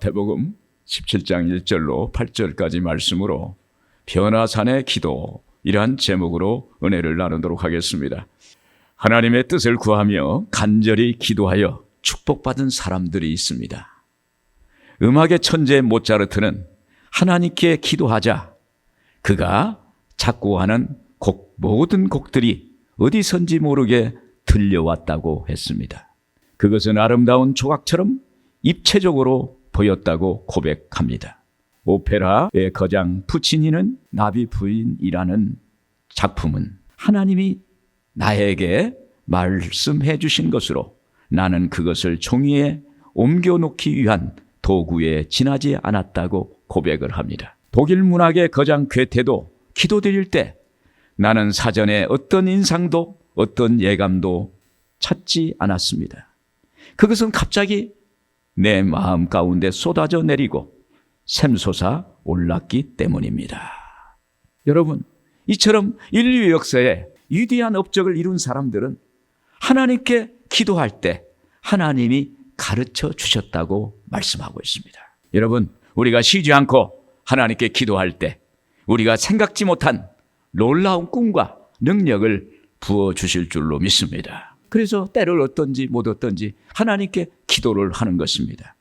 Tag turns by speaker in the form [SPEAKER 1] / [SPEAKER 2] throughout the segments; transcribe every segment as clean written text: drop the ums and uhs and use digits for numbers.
[SPEAKER 1] 마태복음 17장 1절로 8절까지 말씀으로 변화산의 기도, 이러한 제목으로 은혜를 나누도록 하겠습니다. 하나님의 뜻을 구하며 간절히 기도하여 축복받은 사람들이 있습니다. 음악의 천재 모차르트는 하나님께 기도하자 그가 작곡하는 모든 곡들이 어디선지 모르게 들려왔다고 했습니다. 그것은 아름다운 조각처럼 입체적으로 보였다고 고백합니다. 오페라의 거장 푸치니는 나비 부인이라는 작품은 하나님이 나에게 말씀해 주신 것으로 나는 그것을 종이에 옮겨놓기 위한 도구에 지나지 않았다고 고백을 합니다. 독일 문학의 거장 괴테도 기도드릴 때 나는 사전에 어떤 인상도 어떤 예감도 찾지 않았습니다. 그것은 갑자기 내 마음 가운데 쏟아져 내리고 샘솟아 올랐기 때문입니다. 여러분, 이처럼 인류 역사에 위대한 업적을 이룬 사람들은 하나님께 기도할 때 하나님이 가르쳐 주셨다고 말씀하고 있습니다. 여러분, 우리가 쉬지 않고 하나님께 기도할 때 우리가 생각지 못한 놀라운 꿈과 능력을 부어주실 줄로 믿습니다. 그래서 때를 얻든지 못 얻든지 하나님께 기도를 하는 것입니다.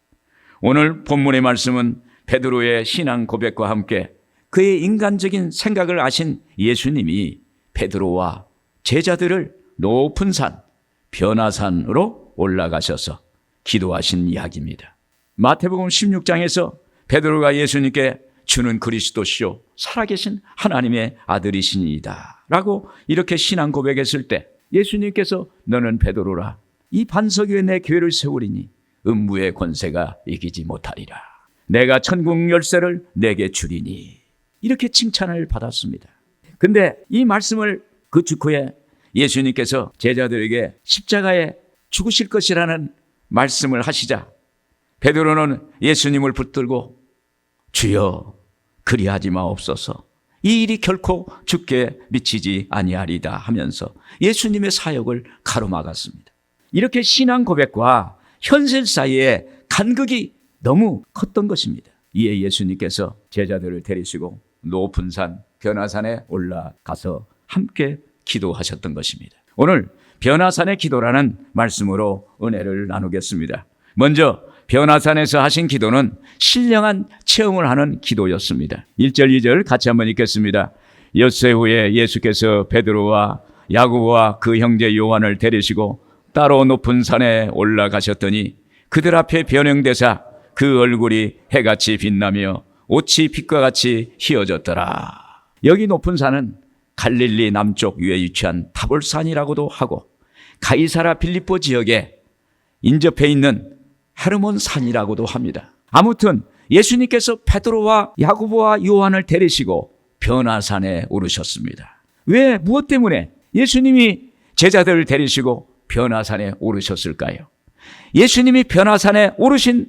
[SPEAKER 1] 오늘 본문의 말씀은 베드로의 신앙 고백과 함께 그의 인간적인 생각을 아신 예수님이 베드로와 제자들을 높은 산, 변화산으로 올라가셔서 기도하신 이야기입니다. 마태복음 16장에서 베드로가 예수님께 주는 그리스도시요 살아계신 하나님의 아들이시니이다 라고 이렇게 신앙 고백했을 때 예수님께서 너는 베드로라, 이 반석 위에 내 교회를 세우리니 음부의 권세가 이기지 못하리라. 내가 천국 열쇠를 내게 주리니, 이렇게 칭찬을 받았습니다. 근데 이 말씀을 그 직후에 예수님께서 제자들에게 십자가에 죽으실 것이라는 말씀을 하시자 베드로는 예수님을 붙들고 주여 그리하지 마옵소서, 이 일이 결코 죽게 미치지 아니하리다 하면서 예수님의 사역을 가로막았습니다. 이렇게 신앙 고백과 현실 사이에 간극이 너무 컸던 것입니다. 이에 예수님께서 제자들을 데리시고 높은 산 변화산에 올라가서 함께 기도하셨던 것입니다. 오늘 변화산의 기도라는 말씀으로 은혜를 나누겠습니다. 먼저 변화산에서 하신 기도는 신령한 체험을 하는 기도였습니다. 1절 2절 같이 한번 읽겠습니다. 엿새 후에 예수께서 베드로와 야고보와 그 형제 요한을 데리시고 따로 높은 산에 올라가셨더니 그들 앞에 변형되사 그 얼굴이 해같이 빛나며 옷이 빛과 같이 휘어졌더라. 여기 높은 산은 갈릴리 남쪽 위에 위치한 타볼산이라고도 하고 가이사라 빌립보 지역에 인접해 있는 헤르몬 산이라고도 합니다. 아무튼 예수님께서 베드로와 야고보와 요한을 데리시고 변화산에 오르셨습니다. 왜, 무엇 때문에 예수님이 제자들을 데리시고 변화산에 오르셨을까요? 예수님이 변화산에 오르신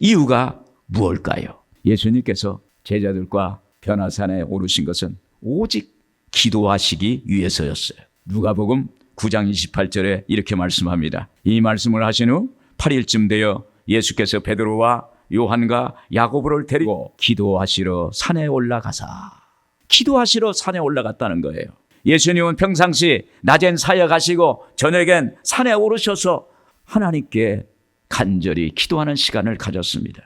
[SPEAKER 1] 이유가 무엇일까요? 예수님께서 제자들과 변화산에 오르신 것은 오직 기도하시기 위해서였어요. 누가복음 9장 28절에 이렇게 말씀합니다. 이 말씀을 하신 후 8일쯤 되어 예수께서 베드로와 요한과 야고보를 데리고 기도하시러 산에 올라가사, 기도하시러 산에 올라갔다는 거예요. 예수님은 평상시 낮엔 사역하시고 저녁엔 산에 오르셔서 하나님께 간절히 기도하는 시간을 가졌습니다.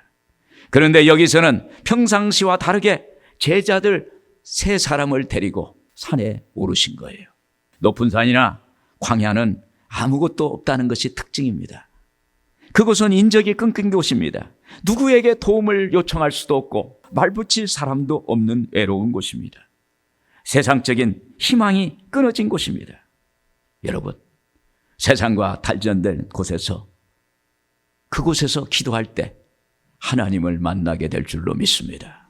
[SPEAKER 1] 그런데 여기서는 평상시와 다르게 제자들 3사람을 데리고 산에 오르신 거예요. 높은 산이나 광야는 아무것도 없다는 것이 특징입니다. 그곳은 인적이 끊긴 곳입니다. 누구에게 도움을 요청할 수도 없고 말붙일 사람도 없는 외로운 곳입니다. 세상적인 희망이 끊어진 곳입니다. 여러분, 세상과 단절된 곳에서, 그곳에서 기도할 때 하나님을 만나게 될 줄로 믿습니다.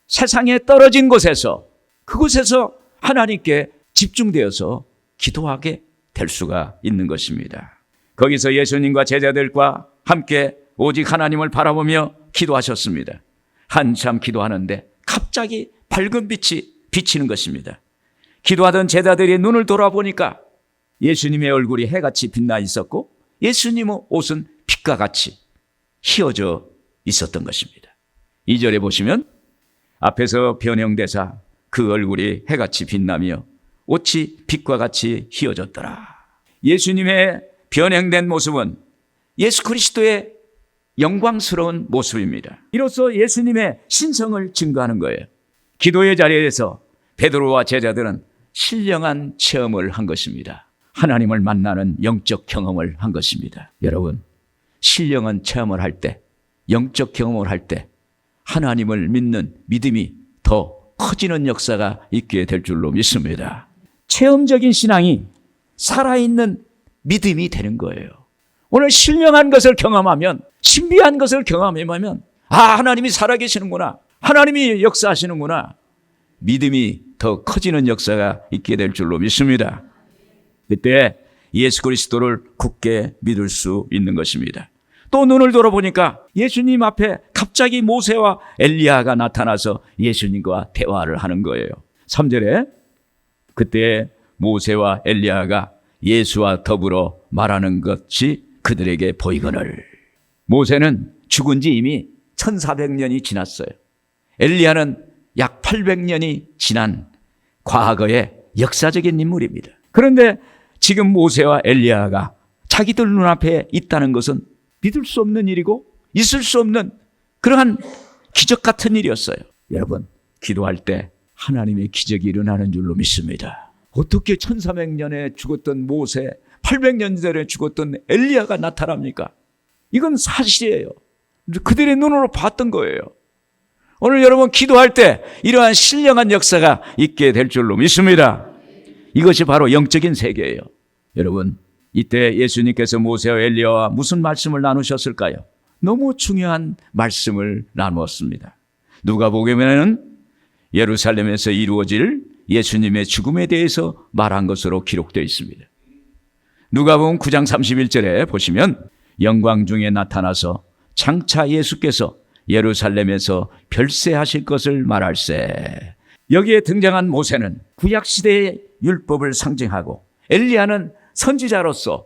[SPEAKER 1] 세상에 떨어진 곳에서, 그곳에서 하나님께 집중되어서 기도하게 될 수가 있는 것입니다. 거기서 예수님과 제자들과 함께 오직 하나님을 바라보며 기도하셨습니다. 한참 기도하는데 갑자기 밝은 빛이 비치는 것입니다. 기도하던 제자들이 눈을 돌아보니까 예수님의 얼굴이 해같이 빛나 있었고 예수님의 옷은 빛과 같이 휘어져 있었던 것입니다. 2절에 보시면 앞에서 변형되사 그 얼굴이 해같이 빛나며 옷이 빛과 같이 희어졌더라. 예수님의 변형된 모습은 예수 그리스도의 영광스러운 모습입니다. 이로써 예수님의 신성을 증거하는 거예요. 기도의 자리에서 베드로와 제자들은 신령한 체험을 한 것입니다. 하나님을 만나는 영적 경험을 한 것입니다. 여러분, 신령한 체험을 할 때, 영적 경험을 할 때 하나님을 믿는 믿음이 더 커지는 역사가 있게 될 줄로 믿습니다. 체험적인 신앙이 살아있는 믿음이 되는 거예요. 오늘 신령한 것을 경험하면, 신비한 것을 경험하면 하나님이 살아계시는구나, 하나님이 역사하시는구나, 믿음이 더 커지는 역사가 있게 될 줄로 믿습니다. 그때 예수 그리스도를 굳게 믿을 수 있는 것입니다. 또 눈을 돌아보니까 예수님 앞에 갑자기 모세와 엘리야가 나타나서 예수님과 대화를 하는 거예요. 3절에 그때 모세와 엘리야가 예수와 더불어 말하는 것이 그들에게 보이거늘. 모세는 죽은 지 이미 1400년이 지났어요. 엘리야는 약 800년이 지난 과거의 역사적인 인물입니다. 그런데 지금 모세와 엘리야가 자기들 눈앞에 있다는 것은 믿을 수 없는 일이고 있을 수 없는 그러한 기적 같은 일이었어요. 여러분, 기도할 때 하나님의 기적이 일어나는 줄로 믿습니다. 어떻게 1400년에 죽었던 모세, 800년 전에 죽었던 엘리야가 나타납니까? 이건 사실이에요. 그들의 눈으로 봤던 거예요. 오늘 여러분 기도할 때 이러한 신령한 역사가 있게 될 줄로 믿습니다. 이것이 바로 영적인 세계예요. 여러분, 이때 예수님께서 모세와 엘리야와 무슨 말씀을 나누셨을까요? 너무 중요한 말씀을 나누었습니다. 누가복음에는 예루살렘에서 이루어질 예수님의 죽음에 대해서 말한 것으로 기록되어 있습니다. 누가복음 9장 31절에 보시면 영광 중에 나타나서 장차 예수께서 예루살렘에서 별세하실 것을 말할세. 여기에 등장한 모세는 구약시대의 율법을 상징하고 엘리야는 선지자로서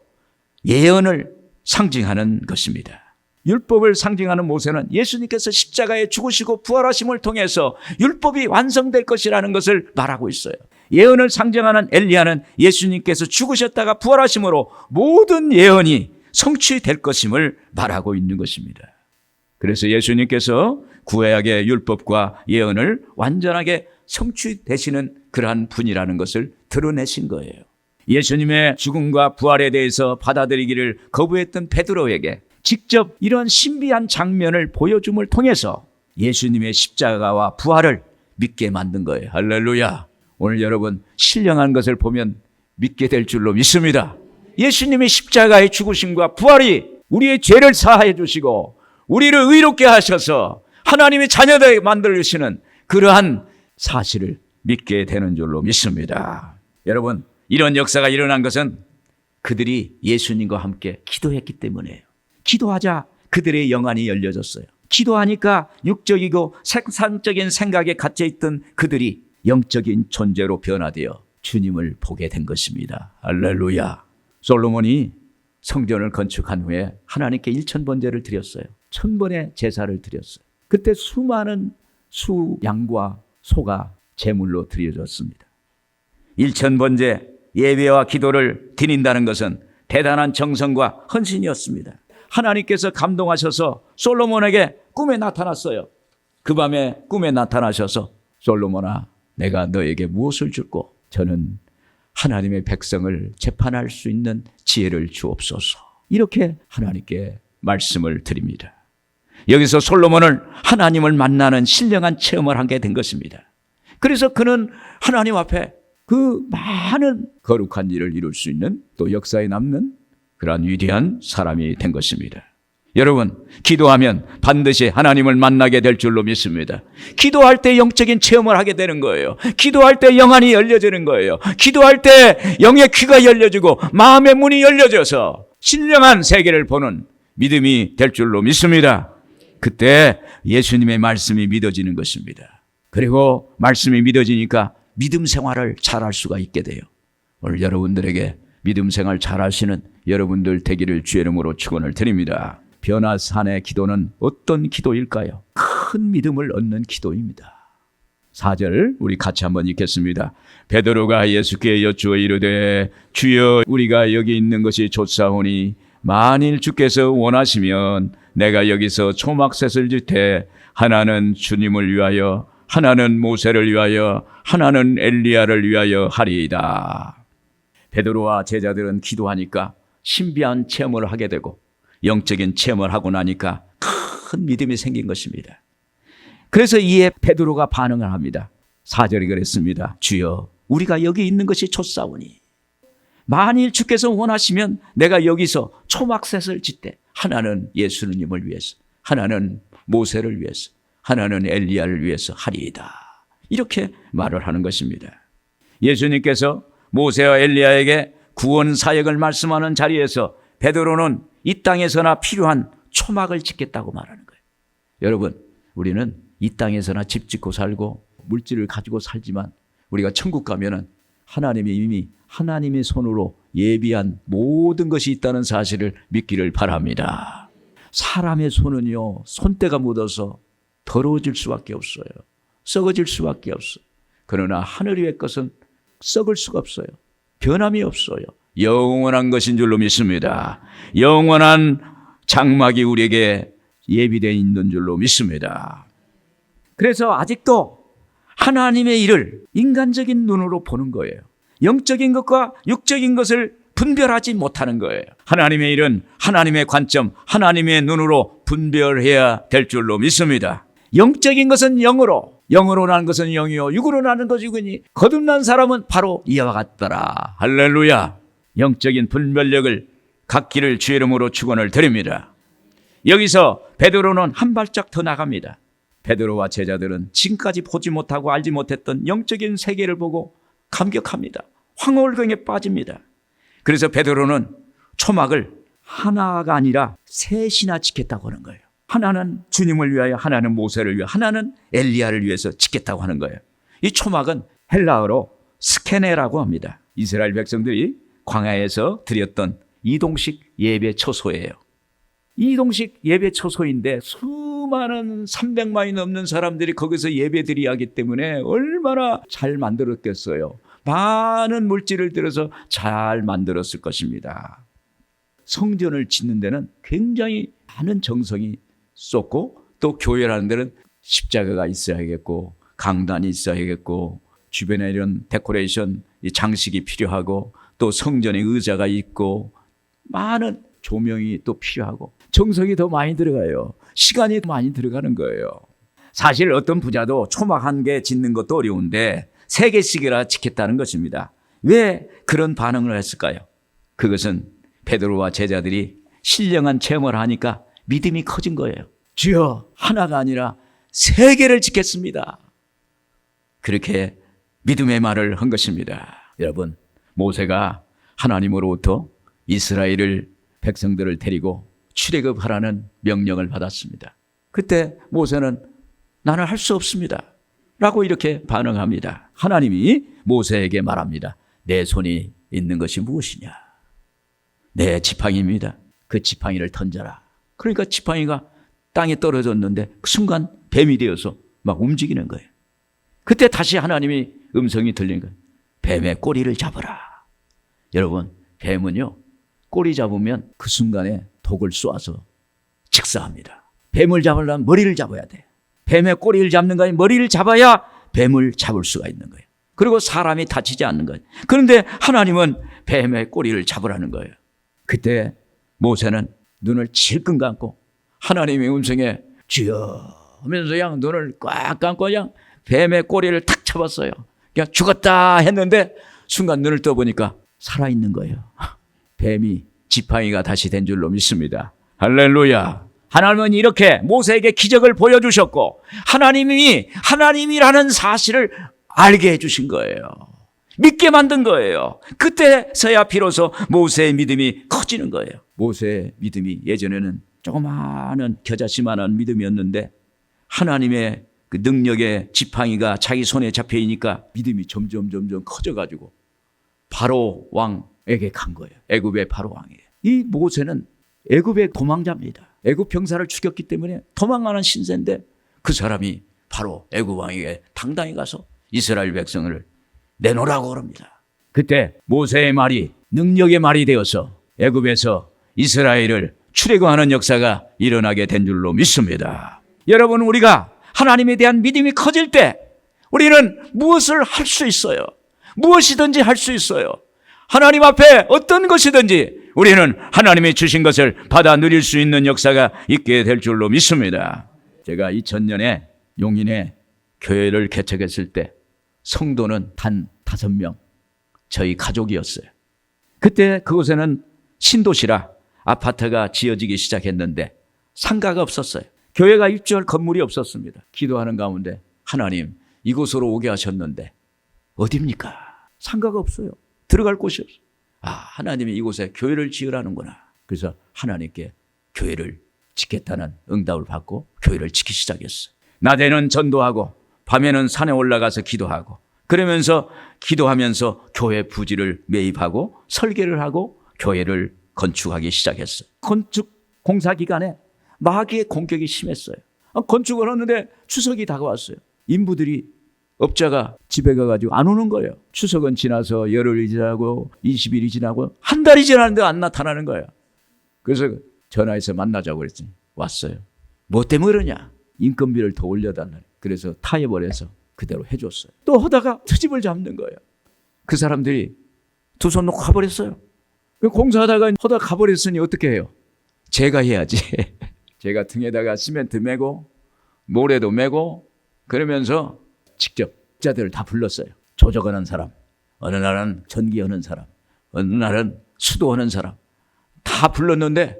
[SPEAKER 1] 예언을 상징하는 것입니다. 율법을 상징하는 모세는 예수님께서 십자가에 죽으시고 부활하심을 통해서 율법이 완성될 것이라는 것을 말하고 있어요. 예언을 상징하는 엘리야는 예수님께서 죽으셨다가 부활하심으로 모든 예언이 성취될 것임을 말하고 있는 것입니다. 그래서 예수님께서 구약의 율법과 예언을 완전하게 성취되시는 그러한 분이라는 것을 드러내신 거예요. 예수님의 죽음과 부활에 대해서 받아들이기를 거부했던 베드로에게 직접 이런 신비한 장면을 보여줌을 통해서 예수님의 십자가와 부활을 믿게 만든 거예요. 할렐루야. 오늘 여러분 신령한 것을 보면 믿게 될 줄로 믿습니다. 예수님의 십자가의 죽으심과 부활이 우리의 죄를 사하여 주시고 우리를 의롭게 하셔서 하나님의 자녀되게 만들시는 그러한 사실을 믿게 되는 줄로 믿습니다. 여러분, 이런 역사가 일어난 것은 그들이 예수님과 함께 기도했기 때문이에요. 기도하자 그들의 영안이 열려졌어요. 기도하니까 육적이고 생산적인 생각에 갇혀있던 그들이 영적인 존재로 변화되어 주님을 보게 된 것입니다. 할렐루야. 솔로몬이 성전을 건축한 후에 하나님께 1000번제를 드렸어요. 1000번의 제사를 드렸어요. 그때 수많은 양과 소가 제물로 드려졌습니다. 1000번제 예배와 기도를 드린다는 것은 대단한 정성과 헌신이었습니다. 하나님께서 감동하셔서 솔로몬에게 꿈에 나타났어요. 그 밤에 꿈에 나타나셔서 솔로몬아, 내가 너에게 무엇을 줄고 저는 하나님의 백성을 재판할 수 있는 지혜를 주옵소서. 이렇게 하나님께 말씀을 드립니다. 여기서 솔로몬은 하나님을 만나는 신령한 체험을 하게 된 것입니다. 그래서 그는 하나님 앞에 그 많은 거룩한 일을 이룰 수 있는 또 역사에 남는 그러한 위대한 사람이 된 것입니다. 여러분, 기도하면 반드시 하나님을 만나게 될 줄로 믿습니다. 기도할 때 영적인 체험을 하게 되는 거예요. 기도할 때 영안이 열려지는 거예요. 기도할 때 영의 귀가 열려지고 마음의 문이 열려져서 신령한 세계를 보는 믿음이 될 줄로 믿습니다. 그때 예수님의 말씀이 믿어지는 것입니다. 그리고 말씀이 믿어지니까 믿음 생활을 잘할 수가 있게 돼요. 오늘 여러분들에게 믿음 생활 잘하시는 여러분들 되기를 주의 이름으로 축원을 드립니다. 변화산의 기도는 어떤 기도일까요? 큰 믿음을 얻는 기도입니다. 4절 우리 같이 한번 읽겠습니다. 베드로가 예수께 여쭈어 이르되 주여 우리가 여기 있는 것이 좋사오니 만일 주께서 원하시면 내가 여기서 초막셋을 짓되 하나는 주님을 위하여 하나는 모세를 위하여 하나는 엘리야를 위하여 하리이다. 베드로와 제자들은 기도하니까 신비한 체험을 하게 되고 영적인 체험을 하고 나니까 큰 믿음이 생긴 것입니다. 그래서 이에 베드로가 반응을 합니다. 4절이 그랬습니다. 주여 우리가 여기 있는 것이 좋사오니 만일 주께서 원하시면 내가 여기서 초막셋을 짓되 하나는 예수님을 위해서 하나는 모세를 위해서 하나는 엘리야를 위해서 하리이다. 이렇게 말을 하는 것입니다. 예수님께서 모세와 엘리야에게 구원 사역을 말씀하는 자리에서 베드로는 이 땅에서나 필요한 초막을 짓겠다고 말하는 거예요. 여러분, 우리는 이 땅에서나 집 짓고 살고 물질을 가지고 살지만 우리가 천국 가면은 하나님이 이미 하나님의 손으로 예비한 모든 것이 있다는 사실을 믿기를 바랍니다. 사람의 손은요, 손때가 묻어서 더러워질 수밖에 없어요. 썩어질 수밖에 없어요. 그러나 하늘 위의 것은 썩을 수가 없어요. 변함이 없어요. 영원한 것인 줄로 믿습니다. 영원한 장막이 우리에게 예비되어 있는 줄로 믿습니다. 그래서 아직도 하나님의 일을 인간적인 눈으로 보는 거예요. 영적인 것과 육적인 것을 분별하지 못하는 거예요. 하나님의 일은 하나님의 관점, 하나님의 눈으로 분별해야 될 줄로 믿습니다. 영적인 것은 영으로, 영으로 나는 것은 영이요 육으로 나는 것이 육이니 거듭난 사람은 바로 이와 같더라. 할렐루야. 영적인 분별력을 갖기를 주의 이름으로 축원을 드립니다. 여기서 베드로는 한 발짝 더 나갑니다. 베드로와 제자들은 지금까지 보지 못하고 알지 못했던 영적인 세계를 보고 감격합니다. 황홀경에 빠집니다. 그래서 베드로는 초막을 하나가 아니라 셋이나 짓겠다고 하는 거예요. 하나는 주님을 위하여, 하나는 모세를 위하여, 하나는 엘리야를 위해서 짓겠다고 하는 거예요. 이 초막은 헬라어로 스케네라고 합니다. 이스라엘 백성들이 광야에서 드렸던 이동식 예배 처소예요. 이동식 예배 처소인데 수많은 300만이 넘는 사람들이 거기서 예배 드려야 하기 때문에 얼마나 잘 만들었겠어요. 많은 물질을 들여서 잘 만들었을 것입니다. 성전을 짓는 데는 굉장히 많은 정성이 쏟고 또 교회라는 데는 십자가가 있어야겠고 강단이 있어야겠고 주변에 이런 데코레이션 장식이 필요하고 또 성전에 의자가 있고 많은 조명이 또 필요하고 정성이 더 많이 들어가요. 시간이 많이 들어가는 거예요. 사실 어떤 부자도 초막 한 개 짓는 것도 어려운데 3개씩이나 짓겠다는 것입니다. 왜 그런 반응을 했을까요? 그것은 베드로와 제자들이 신령한 체험을 하니까 믿음이 커진 거예요. 주여 하나가 아니라 3개를 짓겠습니다. 그렇게 믿음의 말을 한 것입니다. 여러분, 모세가 하나님으로부터 이스라엘을 백성들을 데리고 출애굽하라는 명령을 받았습니다. 그때 모세는 나는 할 수 없습니다 라고 이렇게 반응합니다. 하나님이 모세에게 말합니다. 내 손이 있는 것이 무엇이냐? 내 지팡이입니다. 그 지팡이를 던져라. 그러니까 지팡이가 땅에 떨어졌는데 그 순간 뱀이 되어서 막 움직이는 거예요. 그때 다시 하나님이 음성이 들린 거예요. 뱀의 꼬리를 잡아라. 여러분, 뱀은요, 꼬리 잡으면 그 순간에 독을 쏘아서 직사합니다. 뱀을 잡으려면 머리를 잡아야 돼. 뱀의 꼬리를 잡는 거니 머리를 잡아야 뱀을 잡을 수가 있는 거예요. 그리고 사람이 다치지 않는 거예요. 그런데 하나님은 뱀의 꼬리를 잡으라는 거예요. 그때 모세는 눈을 질끈 감고 하나님의 음성에 주여 하면서 그냥 눈을 꽉 감고 그냥 뱀의 꼬리를 탁 잡았어요. 그냥 죽었다 했는데 순간 눈을 떠보니까 살아있는 거예요. 뱀이 지팡이가 다시 된 줄로 믿습니다. 할렐루야. 하나님은 이렇게 모세에게 기적을 보여주셨고 하나님이 하나님이라는 사실을 알게 해주신 거예요. 믿게 만든 거예요. 그때서야 비로소 모세의 믿음이 커지는 거예요. 모세의 믿음이 예전에는 조그마한 겨자씨만한 믿음이었는데 하나님의 그 능력의 지팡이가 자기 손에 잡혀 있으니까 믿음이 점점 커져가지고 바로 왕에게 간 거예요. 애굽의 바로 왕이에요. 이 모세는 애굽의 도망자입니다. 애굽 병사를 죽였기 때문에 도망가는 신세인데 그 사람이 바로 애굽 왕에게 당당히 가서 이스라엘 백성을 내놓으라고 그럽니다. 그때 모세의 말이 능력의 말이 되어서 애굽에서 이스라엘을 출애굽하는 역사가 일어나게 된 줄로 믿습니다. 여러분, 우리가 하나님에 대한 믿음이 커질 때 우리는 무엇을 할 수 있어요. 무엇이든지 할 수 있어요. 하나님 앞에 어떤 것이든지 우리는 하나님이 주신 것을 받아 누릴 수 있는 역사가 있게 될 줄로 믿습니다. 제가 2000년에 용인에 교회를 개척했을 때 성도는 단 5명, 저희 가족이었어요. 그때 그곳에는 신도시라 아파트가 지어지기 시작했는데 상가가 없었어요. 교회가 입주할 건물이 없었습니다. 기도하는 가운데 하나님, 이곳으로 오게 하셨는데 어디입니까? 상가가 없어요. 들어갈 곳이 없어요. 하나님이 이곳에 교회를 지으라는구나. 그래서 하나님께 교회를 짓겠다는 응답을 받고 교회를 짓기 시작했어요. 낮에는 전도하고 밤에는 산에 올라가서 기도하고, 그러면서 기도하면서 교회 부지를 매입하고 설계를 하고 교회를 건축하기 시작했어요. 건축 공사 기간에 마귀의 공격이 심했어요. 건축을 하는데 추석이 다가왔어요. 인부들이, 업자가 집에 가가지고 안 오는 거예요. 추석은 지나서 열흘이 지나고 20일이 지나고 한 달이 지났는데 안 나타나는 거예요. 그래서 전화해서 만나자고 그랬더니 왔어요. 뭐 때문에 그러냐? 인건비를 더 올려달라. 그래서 타협을 해서 그대로 해줬어요. 또 하다가 트집을 잡는 거예요. 그 사람들이 두 손 놓고 가버렸어요. 공사하다가 하다 가버렸으니 어떻게 해요? 제가 해야지. 제가 등에다가 시멘트 메고 모래도 메고 그러면서 직접 자들을 다 불렀어요. 조적하는 사람, 어느 날은 전기하는 사람, 어느 날은 수도하는 사람 다 불렀는데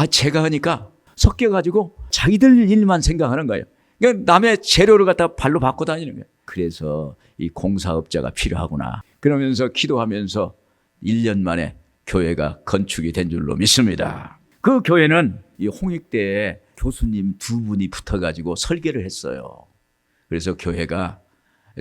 [SPEAKER 1] 제가 하니까 섞여가지고 자기들 일만 생각하는 거예요. 그러니까 남의 재료를 갖다 발로 받고 다니는 거예요. 그래서 이 공사업자가 필요하구나. 그러면서 기도하면서 1년 만에 교회가 건축이 된 줄로 믿습니다. 그 교회는 이 홍익대에 교수님 2분이 붙어가지고 설계를 했어요. 그래서 교회가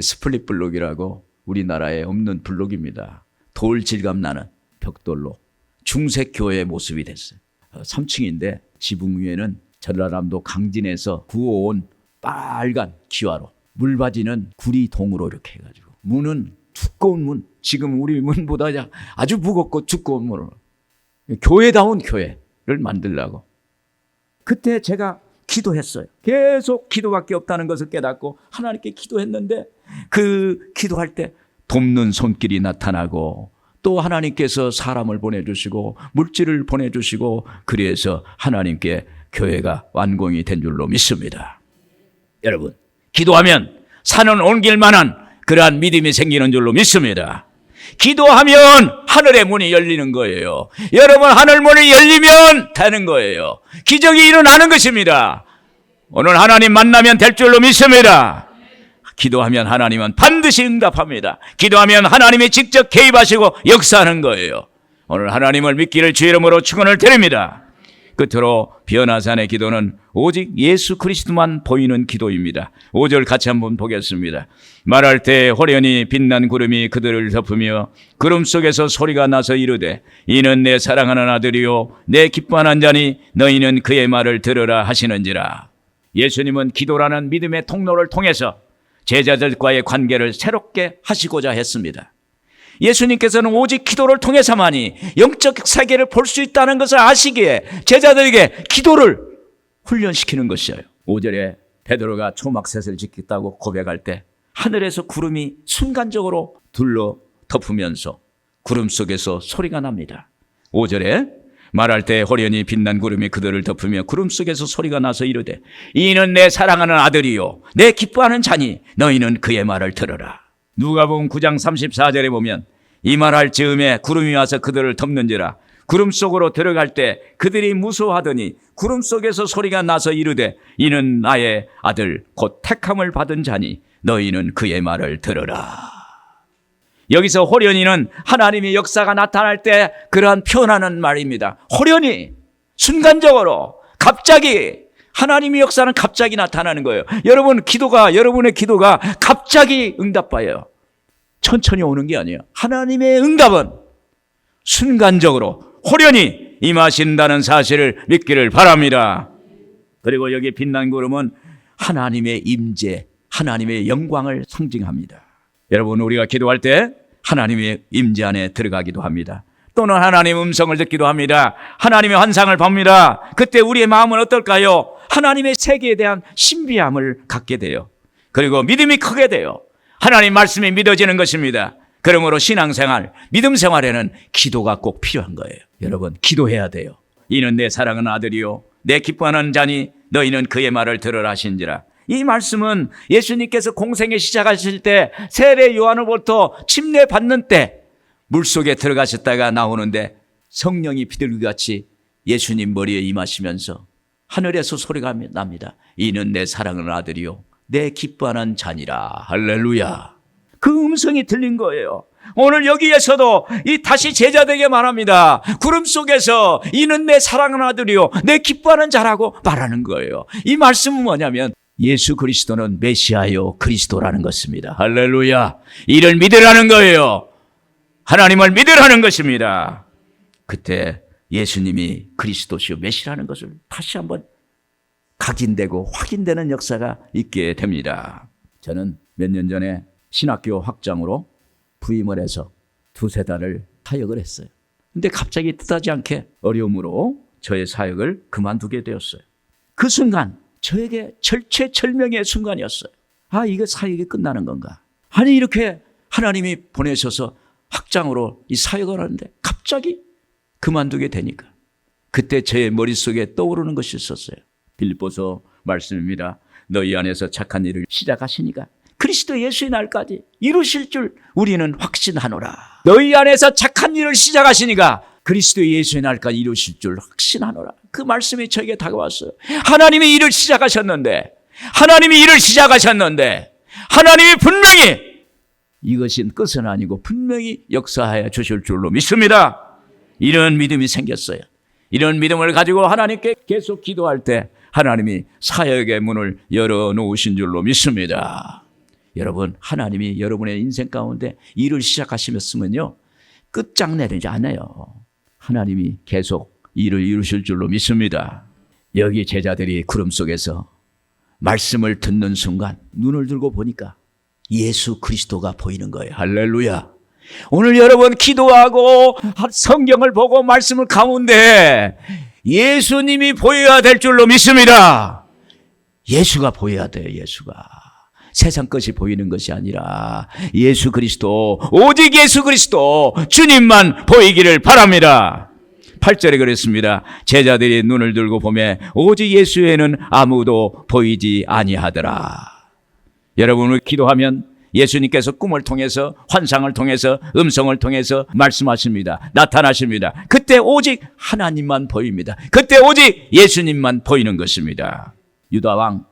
[SPEAKER 1] 스플릿 블록이라고 우리나라에 없는 블록입니다. 돌 질감 나는 벽돌로 중색 교회의 모습이 됐어요. 3층인데 지붕 위에는 전라남도 강진에서 구워온 빨간 기와로, 물바지는 구리동으로 이렇게 해가지고, 문은 두꺼운 문, 지금 우리 문보다 아주 무겁고 두꺼운 문으로 교회다운 교회를 만들려고 그때 제가 기도했어요. 계속 기도밖에 없다는 것을 깨닫고 하나님께 기도했는데 그 기도할 때 돕는 손길이 나타나고 또 하나님께서 사람을 보내주시고 물질을 보내주시고 그래서 하나님께 교회가 완공이 된 줄로 믿습니다. 여러분, 기도하면 산은 옮길 만한 그러한 믿음이 생기는 줄로 믿습니다. 기도하면 하늘의 문이 열리는 거예요. 여러분, 하늘 문이 열리면 되는 거예요. 기적이 일어나는 것입니다. 오늘 하나님 만나면 될 줄로 믿습니다. 기도하면 하나님은 반드시 응답합니다. 기도하면 하나님이 직접 개입하시고 역사하는 거예요. 오늘 하나님을 믿기를 주의 이름으로 축원을 드립니다. 끝으로 변화산의 기도는 오직 예수 그리스도만 보이는 기도입니다. 5절 같이 한번 보겠습니다. 말할 때 호련히 빛난 구름이 그들을 덮으며 구름 속에서 소리가 나서 이르되 이는 내 사랑하는 아들이요 내 기뻐하는 자니 너희는 그의 말을 들으라 하시는지라. 예수님은 기도라는 믿음의 통로를 통해서 제자들과의 관계를 새롭게 하시고자 했습니다. 예수님께서는 오직 기도를 통해서만이 영적 세계를 볼 수 있다는 것을 아시기에 제자들에게 기도를 훈련시키는 것이에요. 5절에 베드로가 초막셋을 짓겠다고 고백할 때 하늘에서 구름이 순간적으로 둘러 덮으면서 구름 속에서 소리가 납니다. 5절에 말할 때 호련히 빛난 구름이 그들을 덮으며 구름 속에서 소리가 나서 이르되 이는 내 사랑하는 아들이요 내 기뻐하는 자니 너희는 그의 말을 들으라. 누가복음 9장 34절에 보면 이 말할 즈음에 구름이 와서 그들을 덮는지라. 구름 속으로 들어갈 때 그들이 무서워하더니 구름 속에서 소리가 나서 이르되 이는 나의 아들 곧 택함을 받은 자니 너희는 그의 말을 들으라. 여기서 호련히는 하나님의 역사가 나타날 때 그러한 표현하는 말입니다. 호련히, 순간적으로, 갑자기 하나님의 역사는 갑자기 나타나는 거예요. 여러분의 기도가 갑자기 응답받아요. 천천히 오는 게 아니에요. 하나님의 응답은 순간적으로, 호련히 임하신다는 사실을 믿기를 바랍니다. 그리고 여기 빛난 구름은 하나님의 임재, 하나님의 영광을 상징합니다. 여러분, 우리가 기도할 때 하나님의 임재 안에 들어가기도 합니다. 또는 하나님의 음성을 듣기도 합니다. 하나님의 환상을 봅니다. 그때 우리의 마음은 어떨까요? 하나님의 세계에 대한 신비함을 갖게 돼요. 그리고 믿음이 크게 돼요. 하나님 말씀이 믿어지는 것입니다. 그러므로 신앙생활, 믿음 생활에는 기도가 꼭 필요한 거예요. 여러분, 기도해야 돼요. 이는 내 사랑하는 아들이요 내 기뻐하는 자니 너희는 그의 말을 들으라 하신지라. 이 말씀은 예수님께서 공생애 시작하실 때 세례 요한으로부터 침례 받는 때 물속에 들어가셨다가 나오는데 성령이 비둘기같이 예수님 머리에 임하시면서 하늘에서 소리가 납니다. 이는 내 사랑하는 아들이요 내 기뻐하는 자니라. 할렐루야. 그 음성이 들린 거예요. 오늘 여기에서도 이 다시 제자들에게 말합니다. 구름 속에서 이는 내 사랑하는 아들이요 내 기뻐하는 자라고 말하는 거예요. 이 말씀은 뭐냐면 예수 그리스도는 메시아요 그리스도라는 것입니다. 할렐루야. 이를 믿으라는 거예요. 하나님을 믿으라는 것입니다. 그때 예수님이 그리스도시요 메시아라는 것을 다시 한번 각인되고 확인되는 역사가 있게 됩니다. 저는 몇 년 전에 신학교 학장으로 부임을 해서 두세 달을 사역을 했어요. 근데 갑자기 뜻하지 않게 어려움으로 저의 사역을 그만두게 되었어요. 그 순간 저에게 절체절명의 순간이었어요. 아, 이거 사역이 끝나는 건가? 아니, 이렇게 하나님이 보내셔서 학장으로 이 사역을 하는데 갑자기 그만두게 되니까 그때 제 머릿속에 떠오르는 것이 있었어요. 빌립보서 말씀입니다. 너희 안에서 착한 일을 시작하시니까 그리스도 예수의 날까지 이루실 줄 우리는 확신하노라. 너희 안에서 착한 일을 시작하시니까 그리스도 예수의 날까지 이루실 줄 확신하노라. 그 말씀이 저에게 다가왔어요. 하나님이 일을 시작하셨는데 하나님이 분명히 이것은 끝은 아니고 분명히 역사하여 주실 줄로 믿습니다. 이런 믿음이 생겼어요. 이런 믿음을 가지고 하나님께 계속 기도할 때 하나님이 사역의 문을 열어놓으신 줄로 믿습니다. 여러분, 하나님이 여러분의 인생 가운데 일을 시작하시면요 끝장내리지 않아요. 하나님이 계속 일을 이루실 줄로 믿습니다. 여기 제자들이 구름 속에서 말씀을 듣는 순간 눈을 들고 보니까 예수 그리스도가 보이는 거예요. 할렐루야. 오늘 여러분 기도하고 성경을 보고 말씀을 가운데 예수님이 보여야 될 줄로 믿습니다. 예수가 보여야 돼요. 예수가. 세상 것이 보이는 것이 아니라 예수 그리스도, 오직 예수 그리스도 주님만 보이기를 바랍니다. 8절에 그랬습니다. 제자들이 눈을 들고 보매 오직 예수 외에는 아무도 보이지 아니하더라. 여러분을 기도하면 예수님께서 꿈을 통해서, 환상을 통해서, 음성을 통해서 말씀하십니다. 나타나십니다. 그때 오직 하나님만 보입니다. 그때 오직 예수님만 보이는 것입니다. 유다 왕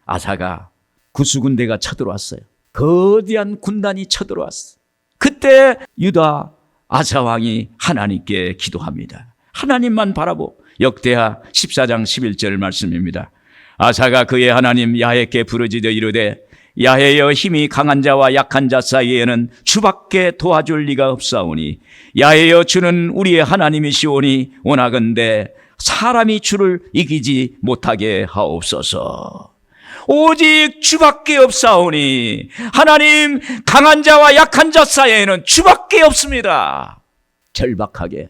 [SPEAKER 1] 아사가 구수군대가 쳐들어왔어요. 거대한 군단이 쳐들어왔어요. 그때 유다 아사 왕이 하나님께 기도합니다. 하나님만 바라보. 역대하 14장 11절 말씀입니다. 아사가 그의 하나님 야훼께 부르짖어 이르되 야훼여 힘이 강한 자와 약한 자 사이에는 주밖에 도와줄 리가 없사오니 야훼여 주는 우리의 하나님이시오니 원하건대 사람이 주를 이기지 못하게 하옵소서. 오직 주밖에 없사오니 하나님, 강한 자와 약한 자 사이에는 주밖에 없습니다. 절박하게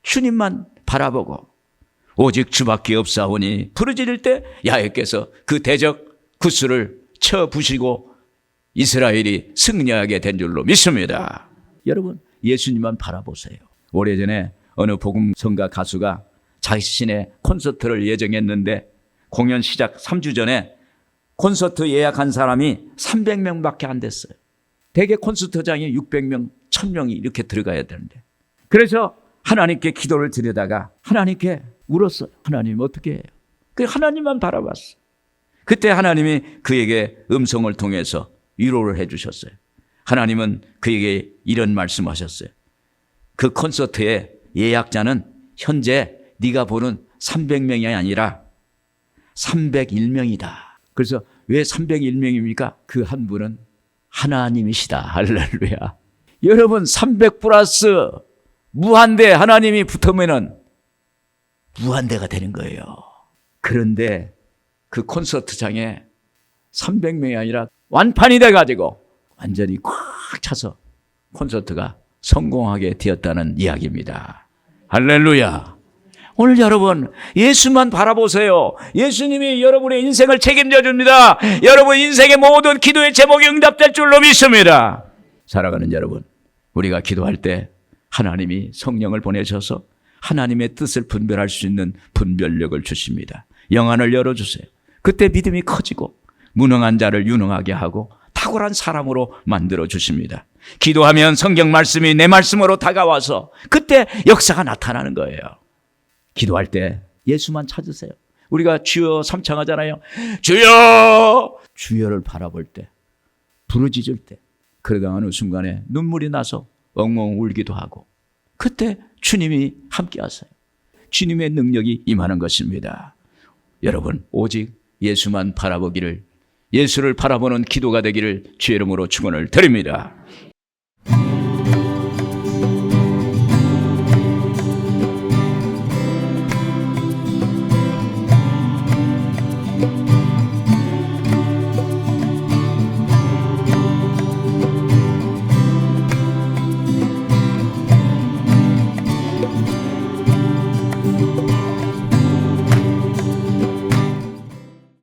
[SPEAKER 1] 주님만 바라보고 오직 주밖에 없사오니 부르짖을 때 야훼께서 그 대적 구스를 쳐 부시고 이스라엘이 승리하게 된 줄로 믿습니다. 여러분, 예수님만 바라보세요. 오래전에 어느 복음성가 가수가 자신의 콘서트를 예정했는데 공연 시작 3주 전에 콘서트 예약한 사람이 300명밖에 안 됐어요. 대개 콘서트장에 600명, 1000명이 이렇게 들어가야 되는데, 그래서 하나님께 기도를 드리다가 하나님께 울었어요. 하나님 어떻게 해요? 그 하나님만 바라봤어요. 그때 하나님이 그에게 음성을 통해서 위로를 해주셨어요. 하나님은 그에게 이런 말씀하셨어요. 그 콘서트의 예약자는 현재 네가 보는 300명이 아니라 301명이다. 그래서 왜 301명입니까? 그 한 분은 하나님이시다. 할렐루야. 여러분, 300 플러스 무한대 하나님이 붙으면은 무한대가 되는 거예요. 그런데 그 콘서트장에 300명이 아니라 완판이 돼가지고 완전히 꽉 차서 콘서트가 성공하게 되었다는 이야기입니다. 할렐루야. 오늘 여러분 예수만 바라보세요. 예수님이 여러분의 인생을 책임져 줍니다. 여러분 인생의 모든 기도의 제목이 응답될 줄로 믿습니다. 살아가는 여러분, 우리가 기도할 때 하나님이 성령을 보내셔서 하나님의 뜻을 분별할 수 있는 분별력을 주십니다. 영안을 열어주세요. 그때 믿음이 커지고 무능한 자를 유능하게 하고 탁월한 사람으로 만들어 주십니다. 기도하면 성경 말씀이 내 말씀으로 다가와서 그때 역사가 나타나는 거예요. 기도할 때 예수만 찾으세요. 우리가 주여 삼창하잖아요. 주여! 주여를 바라볼 때, 부르짖을 때, 그러다 어느 순간에 눈물이 나서 엉엉 울기도 하고 그때 주님이 함께 하세요. 주님의 능력이 임하는 것입니다. 여러분, 오직 예수만 바라보기를, 예수를 바라보는 기도가 되기를 주의 이름으로 축원을 드립니다.